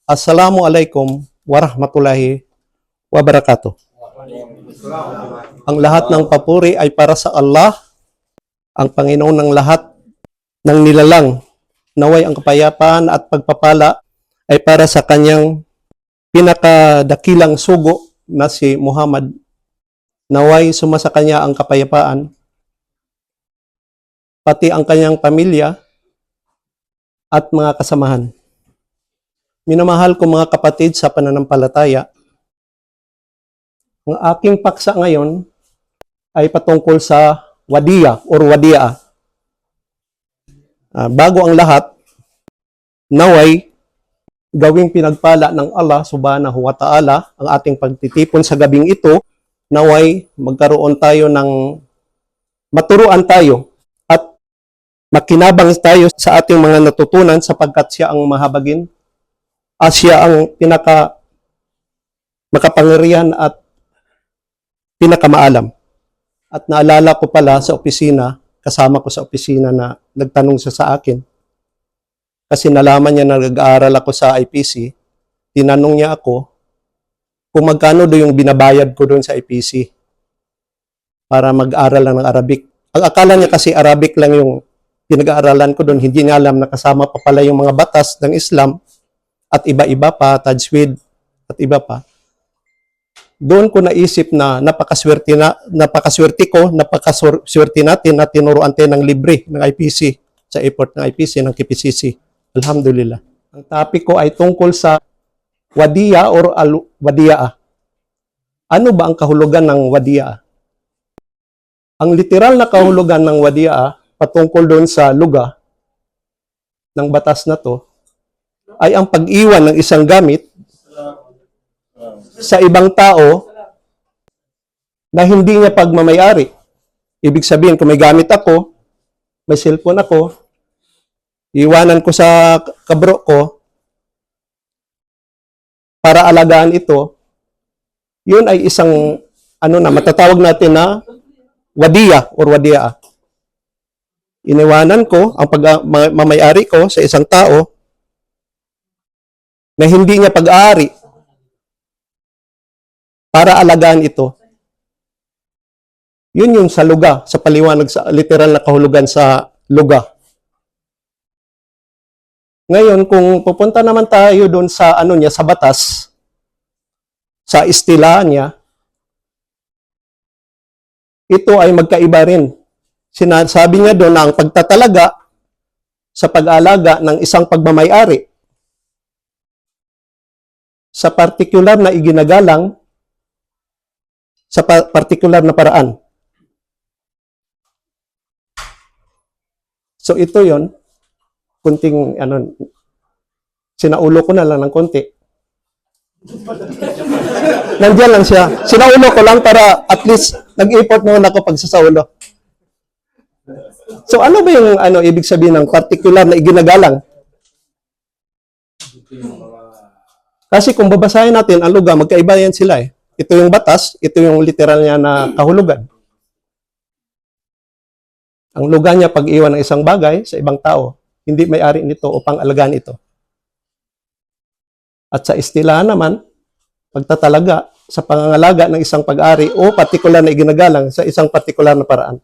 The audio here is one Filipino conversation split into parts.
Assalamualaikum warahmatullahi wabarakatuh. Ang lahat ng papuri ay para sa Allah, ang Panginoon ng lahat ng nilalang. Naway ang kapayapaan at pagpapala ay para sa kanyang pinakadakilang sugo na si Muhammad. Naway sumasa kanya ang kapayapaan, pati ang kanyang pamilya at mga kasamahan. Minamahal ko mga kapatid sa pananampalataya, ang aking paksa ngayon ay patungkol sa wadiya or wadiya. Bago ang lahat, naway gawing pinagpala ng Allah subhanahu wa ta'ala ang ating pagtitipon sa gabing ito. Naway magkaroon tayo ng maturuan tayo at makinabang tayo sa ating mga natutunan sapagkat siya ang mahabagin. Siya ang makapangyarihan at pinakamaalam. At naalala ko pala sa opisina, kasama ko sa opisina na nagtanong siya sa akin. Kasi nalaman niya na nag-aaral ako sa IPC, tinanong niya ako kung magkano do yung binabayad ko doon sa IPC para mag-aral lang ng Arabic. Ang akala niya kasi Arabic lang yung pinag-aaralan ko doon, hindi niya alam na kasama pa pala yung mga batas ng Islam at iba-iba pa, tajwid at iba pa. Doon ko naisip na napakaswerte natin na tinuruan tayo ng libre ng IPC sa effort ng IPC, ng KPCC. Alhamdulillah. Ang topic ko ay tungkol sa wadiya or wadiya. Ano ba ang kahulugan ng wadiya? Ang literal na kahulugan ng wadiya patungkol doon sa luga ng batas na to ay ang pag-iwan ng isang gamit sa ibang tao na hindi niya pagmamayari. Ibig sabihin, kung may gamit ako, may cellphone ako, iwanan ko sa kabro ko para alagaan ito, yun ay isang, matatawag natin na wadiya or wadiya. Iniwanan ko ang pagmamayari ko sa isang tao na hindi niya pag-aari para alagaan ito. Yun yung sa luga, sa paliwanag sa literal na kahulugan sa luga. Ngayon, kung pupunta naman tayo doon sa sa batas, sa istilahan niya, ito ay magkaiba rin. Sinasabi niya doon na ang pagtatalaga sa pag-alaga ng isang pagmamayari sa partikular na iginagalang sa partikular na paraan. So ito yon, kunting sinaulo ko na lang ng konti. Nandiyan lang siya. Sinaulo ko lang para at least nag-effort naman ako pagsasaulo. So ano ba yung ibig sabihin ng partikular na iginagalang? Kasi kung babasahin natin ang luga, magkaiba yan sila eh. Ito yung batas, ito yung literal niya na kahulugan. Ang luga niya pag-iwan ng isang bagay sa ibang tao, hindi may-ari nito upang alagaan ito. At sa istilahan naman, pagtatalaga sa pangangalaga ng isang pag-ari o partikular na iginagalang sa isang partikular na paraan.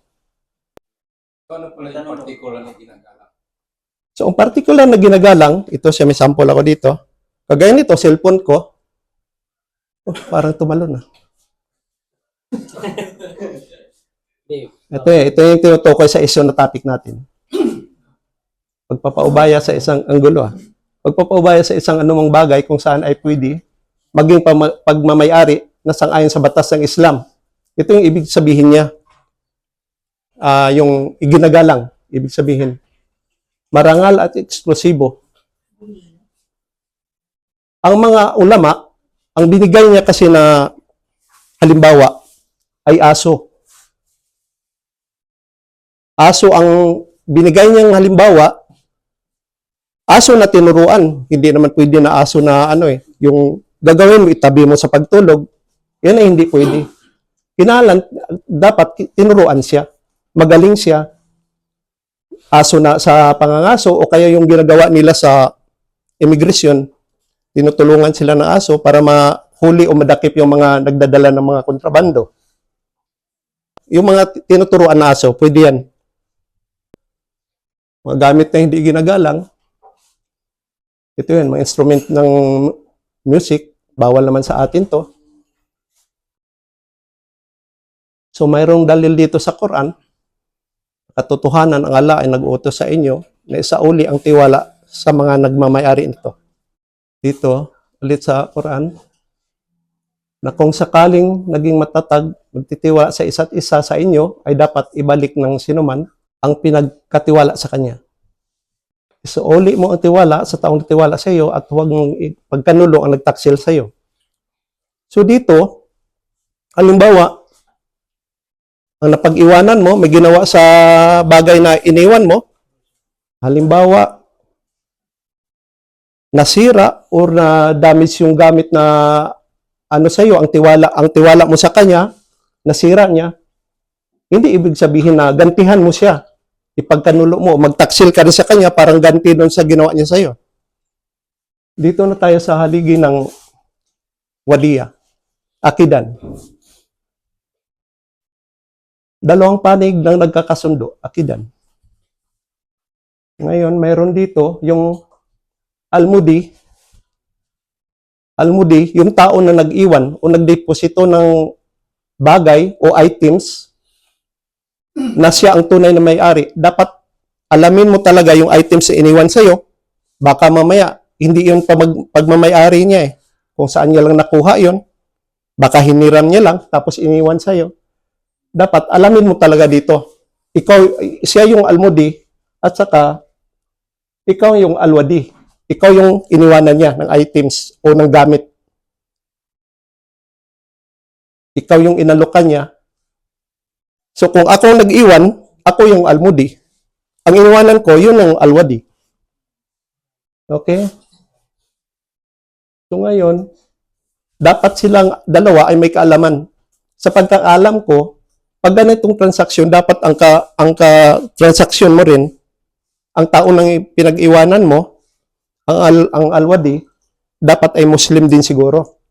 Ano pala yung particular na ginagalang? So, ang partikular na ginagalang, ito siya, may sample ako dito. Kagaya nito, cellphone ko. Oh, parang tumalon na. Ito yung tinutukoy sa isyo na topic natin. Pagpapaubaya sa isang anggulo. Pagpapaubaya sa isang anumang bagay kung saan ay pwede, maging pagmamayari na sang-ayon sa batas ng Islam. Ito yung ibig sabihin niya. Yung iginagalang, ibig sabihin. Marangal at eksklusibo. Ang mga ulama, ang binigay niya kasi na halimbawa ay aso. Aso ang binigay niyang halimbawa, aso na tinuruan. Hindi naman pwede na aso na yung gagawin mo, itabi mo sa pagtulog, yan ay hindi pwede. Dapat tinuruan siya. Magaling siya. Aso na sa pangangaso o kaya yung ginagawa nila sa immigration, tinutulungan sila ng aso para mahuli o madakip yung mga nagdadala ng mga kontrabando. Yung mga tinuturuan na aso, pwede yan. Mga gamit na hindi ginagalang, ito yan, mga instrument ng music, bawal naman sa atin to. So mayroong dalil dito sa Quran, katotohanan ang Allah ay nag-utos sa inyo na isauli ang tiwala sa mga nagmamayari nito. Dito, ulit sa Quran, na kung sakaling naging matatag, magtitiwala sa isa't isa sa inyo, ay dapat ibalik ng sinuman ang pinagkatiwala sa kanya. Isauli mo ang tiwala sa taong nagtiwala sa iyo at huwag mong pagkanulo ang nagtaksil sa iyo. So dito, halimbawa, ang napag-iwanan mo, may ginawa sa bagay na iniwan mo, halimbawa, nasira or na damage yung gamit na ano sa iyo, ang tiwala mo sa kanya, nasira niya, hindi ibig sabihin na gantihan mo siya. Ipagkanulo mo, magtaksil ka rin sa kanya, parang ganti doon sa ginawa niya sa iyo. Dito na tayo sa haligi ng wadiya, akidan. Dalawang panig ng nagkakasundo, akidan. Ngayon, mayroon dito yung almudi, yung tao na nag-iwan o nagdeposito ng bagay o items na siya ang tunay na may-ari. Dapat alamin mo talaga yung items na iniwan sa'yo. Baka mamaya, hindi yun pagmamay-ari niya eh. Kung saan niya lang nakuha yun. Baka hiniram niya lang, tapos iniwan sa'yo. Dapat alamin mo talaga dito. Siya yung almudi, at saka, ikaw yung alwadi. Ikaw yung iniwanan niya ng items o ng gamit. Ikaw yung inalukan niya. So kung ako ang nag-iwan, ako yung almudi. Ang iniwanan ko, yun ang alwadi. Okay? So ngayon, dapat silang dalawa ay may kaalaman. Sa pagkakaalam ko, pag ganitong transaksyon, dapat ang transaksyon mo rin, ang tao nang pinag-iwanan mo, ang alwadi, dapat ay Muslim din siguro.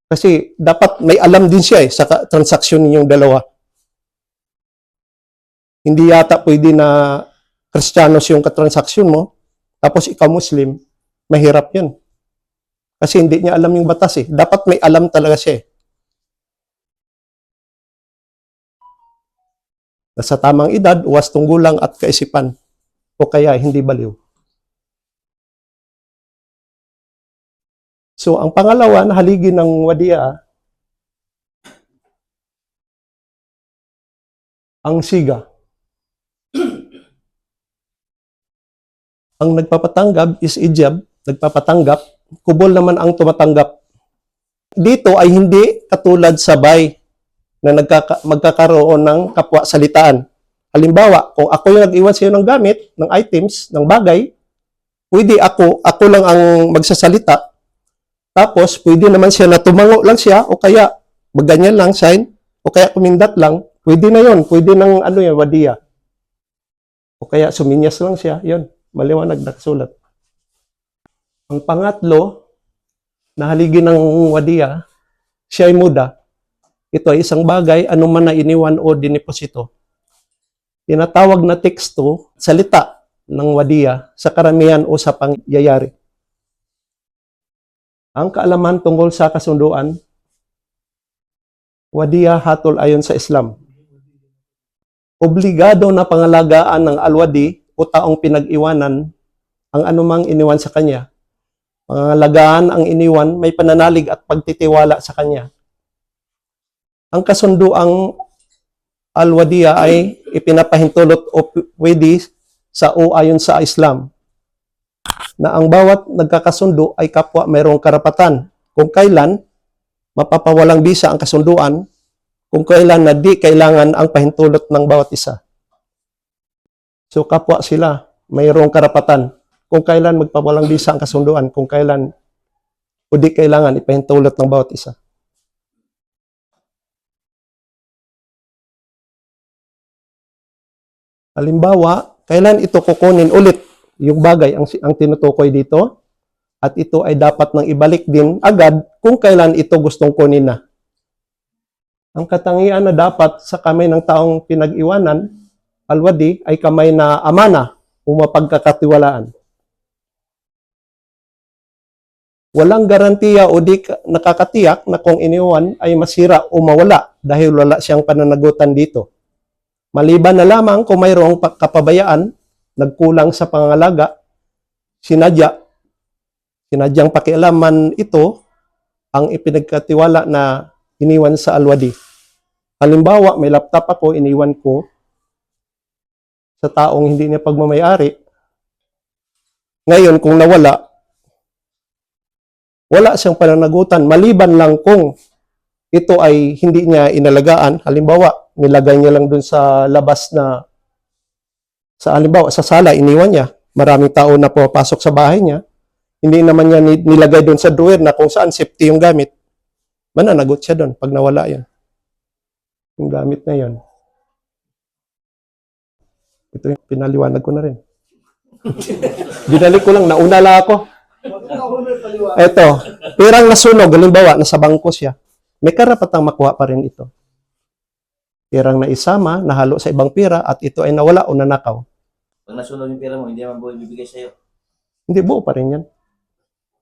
Kasi dapat may alam din siya sa transaksyon ninyong dalawa. Hindi yata pwede na Kristiyanos yung katransaksyon mo, tapos ikaw Muslim, mahirap yun. Kasi hindi niya alam yung batas eh. Dapat may alam talaga siya eh. Nasa tamang edad, wastong gulang at kaisipan, o kaya hindi baliw. So, ang pangalawa na haligi ng wadiya, ang siga. Ang nagpapatanggap is ijab, nagpapatanggap, kubol naman ang tumatanggap. Dito ay hindi katulad sabay na magkakaroon ng kapwa salitaan. Halimbawa, kung ako yung nag-iwan sa iyo ng gamit, ng items, ng bagay, pwede ako lang ang magsasalita. Tapos, pwede naman siya na tumango lang siya o kaya magganyan lang, sign, o kaya kumindat lang. Pwede na yon, pwede ng wadiya. O kaya suminyas lang siya, yon. Maliwanag nakasulat. Ang pangatlo, na haligi ng wadiya, siya ay muda. Ito ay isang bagay, anuman na iniwan o dineposito. Tinatawag na teksto, salita ng wadiya sa karamihan o sa pangyayari. Ang kaalaman tungkol sa kasunduan, wadiya hatol ayon sa Islam. Obligado na pangalagaan ng alwadi o taong pinag-iwanan ang anumang iniwan sa kanya. Pangalagaan ang iniwan, may pananalig at pagtitiwala sa kanya. Ang kasunduang alwadiya ay ipinapahintulot o pwede sa o ayon sa Islam na ang bawat nagkakasundo ay kapwa mayroong karapatan kung kailan mapapawalang bisa ang kasunduan, kung kailan na di kailangan ang pahintulot ng bawat isa. So kapwa sila, mayroong karapatan kung kailan magpapawalang bisa ang kasunduan, kung kailan o di kailangan ipahintulot ng bawat isa. Halimbawa, kailan ito kukunin ulit yung bagay ang tinutukoy dito? At ito ay dapat nang ibalik din agad kung kailan ito gustong kunin na. Ang katangian na dapat sa kamay ng taong pinag-iwanan, alwadi, ay kamay na amana o mapagkakatiwalaan. Walang garantiya o di nakakatiyak na kung iniwan ay masira o mawala dahil wala siyang pananagutan dito. Maliban na lamang kung mayroong kapabayaan, nagkulang sa pangangalaga, sinadyang pakialaman ito ang ipinagkatiwala na iniwan sa alwadi. Halimbawa, may laptop ako, iniwan ko sa taong hindi niya pagmamayari. Ngayon, kung nawala, wala siyang pananagutan. Maliban lang kung ito ay hindi niya inalagaan. Halimbawa, nilagay niya lang dun sa labas na, halimbawa, sa sala, iniwan niya. Maraming tao na pumapasok sa bahay niya. Hindi naman niya nilagay doon sa drawer na kung saan safety yung gamit. Mananagot siya doon pag nawala yan. Yung gamit na yan. Ito yung pinaliwanag ko na rin. Binalik ko lang, naunala ako. Ito, perang nasunog, halimbawa, nasa bangko siya. May karapatang makuha pa rin ito. Perang naisama, nahalo sa ibang pera, at ito ay nawala o nanakaw. Pag nasunog yung pera mo, hindi naman buhay bibigay sa'yo. Hindi, buo pa rin yan.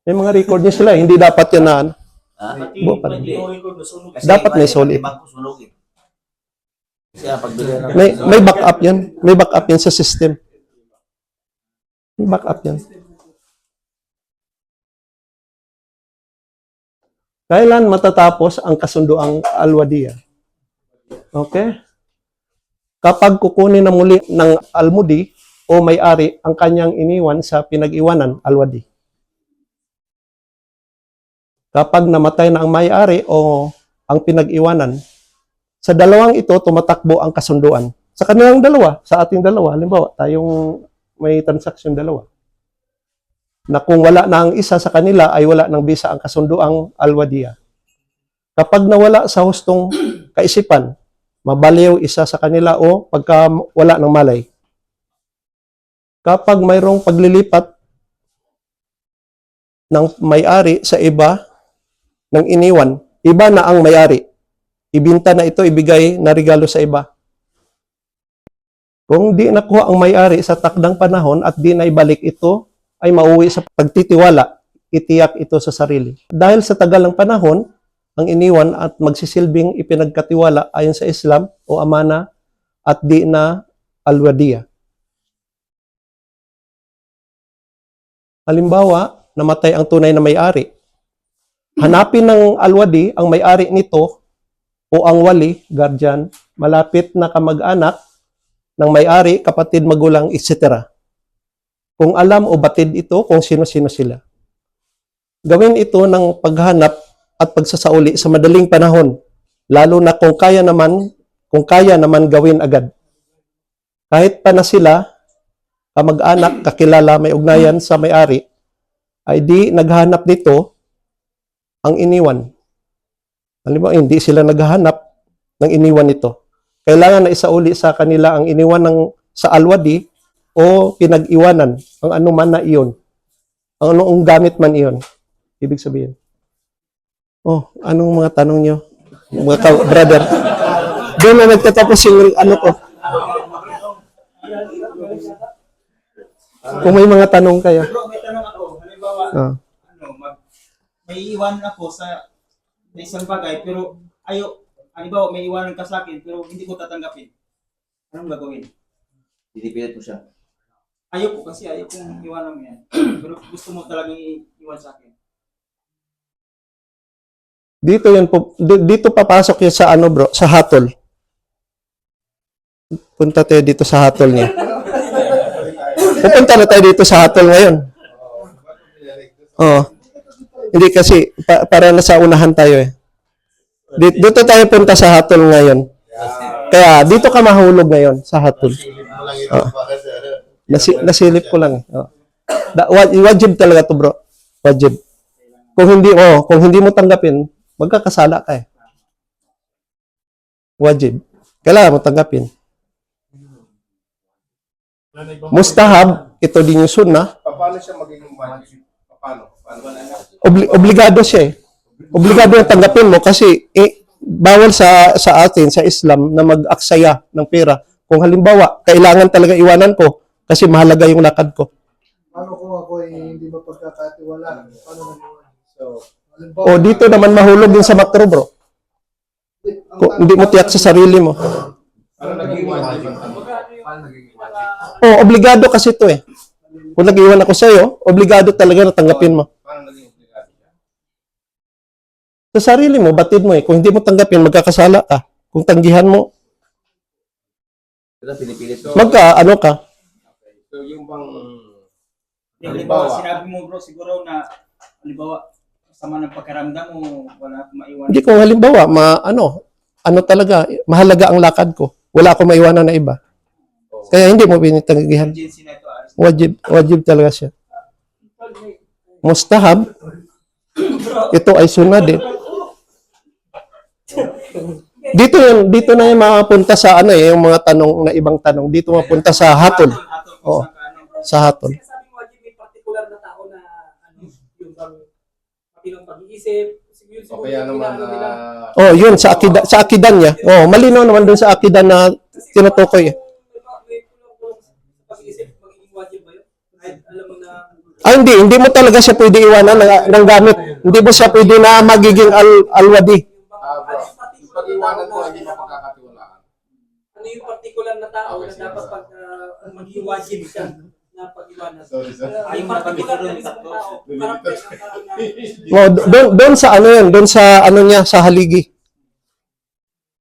May mga record niya sila, hindi dapat yan na ano. Buo pa rin. Kasi Dapat may iba, solid. ibang sunog eh. Kasi pagbili ng... May backup yan. May backup yan sa system. May backup yan. Kailan matatapos ang kasunduang alwadiya? Okay? Kapag kukunin na muli ng almudi o may-ari ang kanyang iniwan sa pinag-iwanan, alwadi. Kapag namatay na ang may-ari o ang pinag-iwanan, sa dalawang ito tumatakbo ang kasunduan. Sa kanilang dalawa, sa ating dalawa, halimbawa, tayong may transaksyon dalawa, na kung wala na ang isa sa kanila ay wala nang bisa ang kasunduang alwadiya. Kapag nawala sa hustong kaisipan, mabaliw isa sa kanila o pagka wala ng malay. Kapag mayroong paglilipat ng may-ari sa iba ng iniwan, iba na ang may-ari. Ibinta na ito, ibigay na regalo sa iba. Kung di nakuha ang may-ari sa takdang panahon at di na ibalik ito, ay mauwi sa pagtitiwala, itiyak ito sa sarili. Dahil sa tagal ng panahon, ang iniwan at magsisilbing ipinagkatiwala ayon sa Islam o amana at di na alwadiya. Halimbawa, namatay ang tunay na may-ari. Hanapin ng alwadi ang may-ari nito o ang wali, guardian, malapit na kamag-anak ng may-ari, kapatid, magulang, etc. Kung alam o batid ito kung sino-sino sila. Gawin ito ng paghanap at pagsasauli sa madaling panahon, lalo na kung kaya naman gawin agad. Kahit pa na sila, kamag-anak, kakilala, may ugnayan sa may-ari, ay di naghanap nito ang iniwan. Halimbawa, hindi sila naghahanap ng iniwan nito. Kailangan na isauli sa kanila ang iniwan sa alwadi o pinag-iwanan, ang anuman na iyon. Ang anong gamit man iyon. Ibig sabihin. Oh, anong mga tanong nyo? Mga brother. Doon na nagtatapos yung ano ko. Kung may mga tanong kayo. Bro, may tanong ako. Halimbawa, may iwan ako sa isang bagay, pero halimbawa, may iwanan ka sa akin, pero hindi ko tatanggapin. Anong gagawin? Pinipilit mo siya. Ayoko kasi, ayokong iwanan mo yan. Pero gusto mo talagang iwan sa akin. Dito papasok yun sa ano bro, sa hatol. Punta tayo dito sa hatol niya. Pupunta na tayo dito sa hatol ngayon. Oh. Hindi kasi, para nasa unahan tayo eh. Dito tayo punta sa hatol ngayon. Kaya, dito ka mahulog ngayon sa hatol. Oh. Nasilip ko lang eh. Oh. Wajib talaga to bro. Wajib. Kung hindi mo tanggapin, magkakasala ka eh. Wajib. Kailangan mo tanggapin. Mustahab, ito din yung sunnah. Paano siya maging wajib? Paano? Obligado siya eh. Obligado na tanggapin mo kasi bawal sa atin, sa Islam, na mag-aksaya ng pera. Kung halimbawa, kailangan talaga iwanan ko kasi mahalaga yung lakad ko. Paano kung ako ay hindi mapagkakatiwalaan? Paano nag-iwan? So, O dito naman mahulog din sa makro, bro. Kung hindi mo tiyak sa sarili mo. Paano naging wajib ang tanong? Paano naging wajib? O, obligado kasi ito eh. Kung nag-iwan ako sa'yo, obligado talaga na tanggapin mo. Paano naging obligado siya? Sa sarili mo, batid mo eh. Kung hindi mo tanggapin, magkakasala ka. Kung tanggihan mo, Pero pinipilit ko. ano ka. Okay. So yung bang Halimbawa, sinabi mo bro, siguro na, halimbawa, sama ng pagkaramdam mo, wala akong maiwan. Hindi kung halimbawa, ano talaga, mahalaga ang lakad ko. Wala akong maiwanan na iba. Kaya hindi mo pinitanggihan. Emergency na ito, aris. Wajib talaga siya. Mustahab, ito ay sunad eh. Dito na yung mapunta sa yung mga tanong na ibang tanong. Dito mapunta sa hatol. Oo. Sa hatol. Sinasabing wajib may particular na tao na yung bang matinong pag-iisip. o kaya naman Oh, yun sa akidan niya. Oh, malinaw naman dun sa akidan na tinutukoy. May tulong sa pag-iisip, magiging wajib ba yun? Kahit alam mo na Hindi mo talaga siya pwede iwanan ng gamit. Hindi mo siya pwede na magiging alwadi. yung pag-iwanan mo ay hindi mapagkakatiwalaan. ano yung particular na tao na dapat pag magiging wajib ka na pag-iwanan. Sorry, sir. Yung particular na mismong tao, karakter ng Oh, doon sa doon sa niya sa haligi.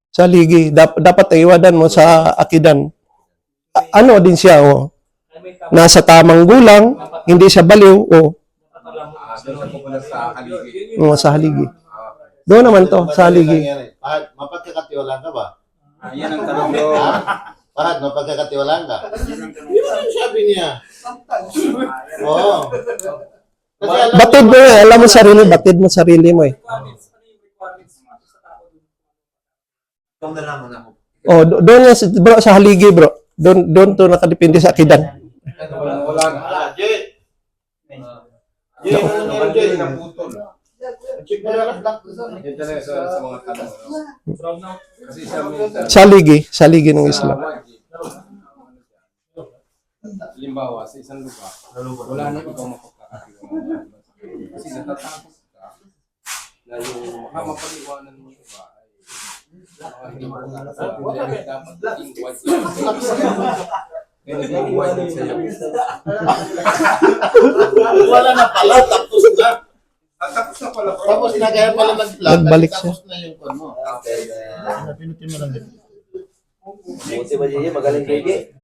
Sa haligi, dapat iwanan mo sa akidan. Din siya nasa tamang gulang, hindi siya baliw Doon sa pupunta sa haligi. sa haligi. Doon naman to sa haligi. Pahat, mapagkakatiwalaan ka ba? Yan ang tanong bro. Pahat, mapagkakatiwalaan ka? Yun ang sabi niya. Oo. Kasi alam Batid mo alam mo sarili, batid mo sarili mo eh. requirements. Ano yung requirements sa tao dun? Ikaw na naman ako. Oh, doon yan bro sa haligi, bro. Doon to nakadepende sa akidan. Wala na. Jay! Jay, ano nangyari, Jay? Naputol. Check mo na lang. Yan talaga sa mga tanong. Kasi siya minsan. Sa haligi ng Islam. wajib. Halimbawa, sa isang lugar, wala na ikaw mapagkakatiwalaan. Kasi natatakot ka na yung mapag-iwanan mo iba ay hindi mo mapagkakatiwalaan. Kaya dapat naging wajib. Kaya naging wajib sa'yo. Wala na pala, tapos na. At tapos na pala. Tapos na kaya pala nag-vlog. Nagbalik siya. Tapos na yung kon mo. Okay. Pinutin mo lang din. Buti ba, Jay? Magaling, Jay?